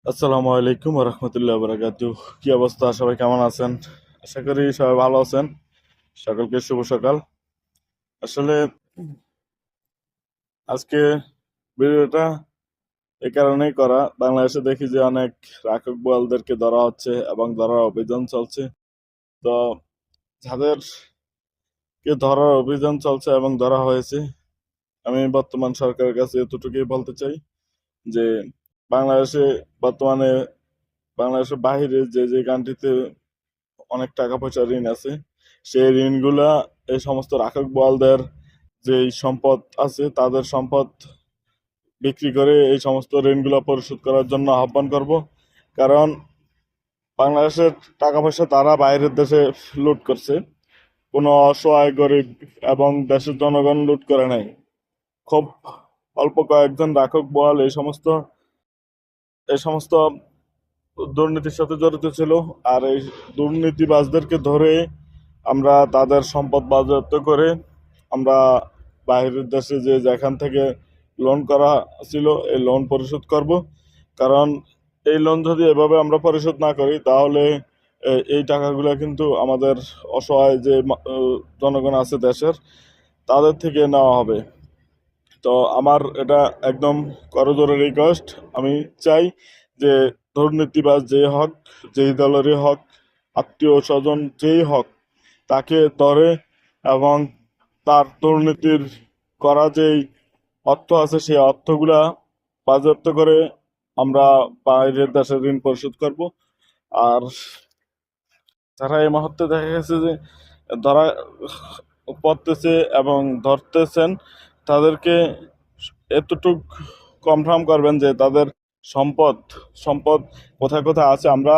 আসসালামু আলাইকুম রহমতুল্লাহ বারাকাতু। কি অবস্থা, সবাই কেমন আছেন? আশা করি সবাই ভালো আছেন। সকলকে শুভ সকাল। আসলে আজকে ভিডিওটা এই কারণেই করা, বাংলাদেশে দেখি যে অনেক রাক্ষস বোয়ালদেরকে ধরা হচ্ছে এবং ধরার অভিযান চলছে। তো যাদেরকে ধরার অভিযান চলছে এবং ধরা হয়েছে, আমি বর্তমান সরকারের কাছে এতটুকুই বলতে চাই যে বাংলাদেশে বর্তমানে বাংলাদেশের বাইরে যে যে কান্ট্রিতে অনেক টাকা পয়সা ঋণ আছে, সেই ঋণগুলা এই সমস্ত রাখক বোয়ালদের যে সম্পদ আছে তাদের সম্পদ বিক্রি করে এই সমস্ত ঋণগুলা পরিশোধ করার জন্য আহ্বান করব। কারণ বাংলাদেশের টাকা পয়সা তারা বাইরের দেশে লুট করছে, কোনো অসহায় গরিব এবং দেশের জনগণ লুট করে নাই। খুব অল্প কয়েকজন রাখক বোয়াল এই সমস্ত দুর্নীতির সাথে জড়িত ছিল। আর এই দুর্নীতিবাজদেরকে ধরে আমরা তাদের সম্পদ বাজেয়াপ্ত করে আমরা বাইরের দেশে যে যেখান থেকে লোন করা ছিল এই লোন পরিশোধ করব। কারণ এই লোন যদি এভাবে আমরা পরিশোধ না করি তাহলে এই টাকাগুলো কিন্তু আমাদের অসহায় যে জনগণ আছে দেশের, তাদের থেকে নেওয়া হবে। তো আমার এটা একদম করজোরে রিকোয়েস্ট। আমি চাই যে দুর্নীতিবাজ যে হক, যেই দলেরই হক, আত্মীয় স্বজন যেই হক, তাকে ধরে এবং তার দুর্নীতির করা যেই অর্থ আছে সেই অর্থগুলা বাজেয়াপ্ত করে আমরা বাইরের দেশের ঋণ পরিশোধ করব। আর যারা এই মুহূর্তে দেখা গেছে যে ধরা পড়তেছে এবং ধরতেছেন, তাদেরকে এতটুক কনফার্ম করবেন যে তাদের সম্পদ সম্পদ কোথায় কোথায় আছে। আমরা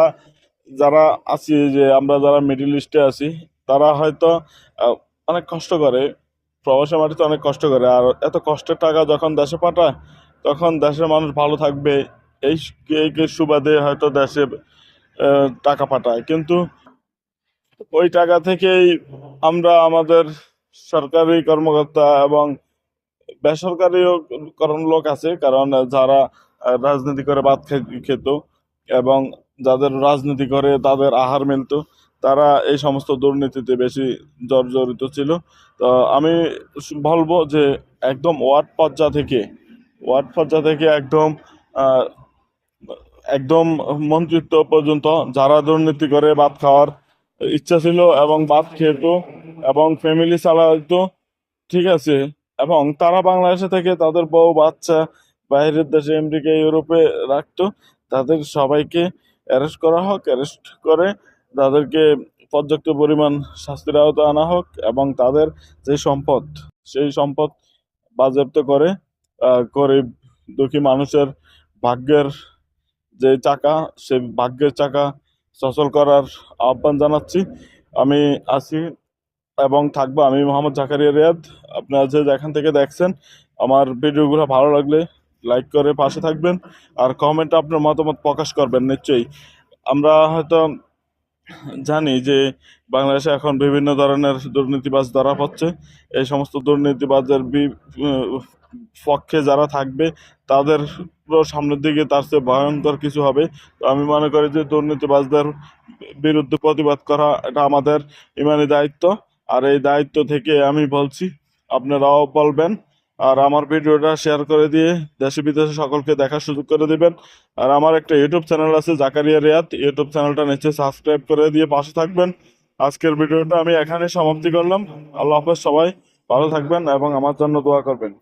যারা আছি, যে আমরা যারা মিডিল ইস্টে আছি, তারা হয়তো অনেক কষ্ট করে, প্রবাসী মাটিতে অনেক কষ্ট করে। আর এত কষ্টের টাকা যখন দেশে পাঠায় তখন দেশের মানুষ ভালো থাকবে এই এই সুবাদে হয়তো দেশে টাকা পাঠায়। কিন্তু ওই টাকা থেকেই আমরা আমাদের সরকারি কর্মকর্তা এবং বেসরকারিও কারণ লোক আছে, কারণ যারা রাজনীতি করে ভাত খেত এবং যাদের রাজনীতি করে তাদের আহার মিলত, তারা এই সমস্ত দুর্নীতিতে বেশি জর্জরিত ছিল। তো আমি বলবো যে একদম ওয়ার্ড পর্যায় থেকে একদম আহ, একদম মন্ত্রিত্ব পর্যন্ত যারা দুর্নীতি করে ভাত খাওয়ার ইচ্ছা ছিল এবং ভাত খেত এবং ফ্যামিলি চালাতো, ঠিক আছে, এবং তারা বাংলাদেশে থেকে তাদের বউ বাচ্চা বাইরের দেশে আমেরিকা ইউরোপে রাখতো, তাদের সবাইকে অ্যারেস্ট করা হোক। অ্যারেস্ট করে তাদেরকে পর্যাপ্ত পরিমাণ শাস্তির আওতায় আনা হোক এবং তাদের যে সম্পদ সেই সম্পদ বাজেয়াপ্ত করে গরিব দুঃখী মানুষের ভাগ্যের যে চাকা, সেই ভাগ্যের চাকা সচল করার আহ্বান জানাচ্ছি। আমি আছি এবং থাকবো। আমি মোহাম্মদ জাকারিয়া রিয়াদ। আপনারা যে যেখান থেকে দেখছেন, আমার ভিডিওগুলো ভালো লাগলে লাইক করে পাশে থাকবেন আর কমেন্টে আপনার মতামত প্রকাশ করবেন নিশ্চয়ই। আমরা হয়তো জানি যে বাংলাদেশে এখন বিভিন্ন ধরনের দুর্নীতিবাজ ধরা পড়ছে। এই সমস্ত দুর্নীতিবাজের পক্ষে যারা থাকবে তাদের পুরো সামনের দিকে তার চেয়ে ভয়ঙ্কর কিছু হবে। তো আমি মনে করি যে দুর্নীতিবাজদের বিরুদ্ধে প্রতিবাদ করা এটা আমাদের ইমানি দায়িত্ব। আর এই দায়িত্ব থেকে আমি বলছি, আপনারাও বলবেন আর আমার ভিডিওটা শেয়ার করে দিয়ে দেশে বিদেশে সকলকে দেখার সুযোগ করে দিবেন। আর আমার একটা ইউটিউব চ্যানেল আছে জাকারিয়া রিয়াদ, ইউটিউব চ্যানেলটা নিচে সাবস্ক্রাইব করে দিয়ে পাশে থাকবেন। আজকের ভিডিওটা আমি এখানে সমাপ্তি করলাম। আল্লাহ হাফেজ, সবাই ভালো থাকবেন এবং আমার জন্য দোয়া করবেন।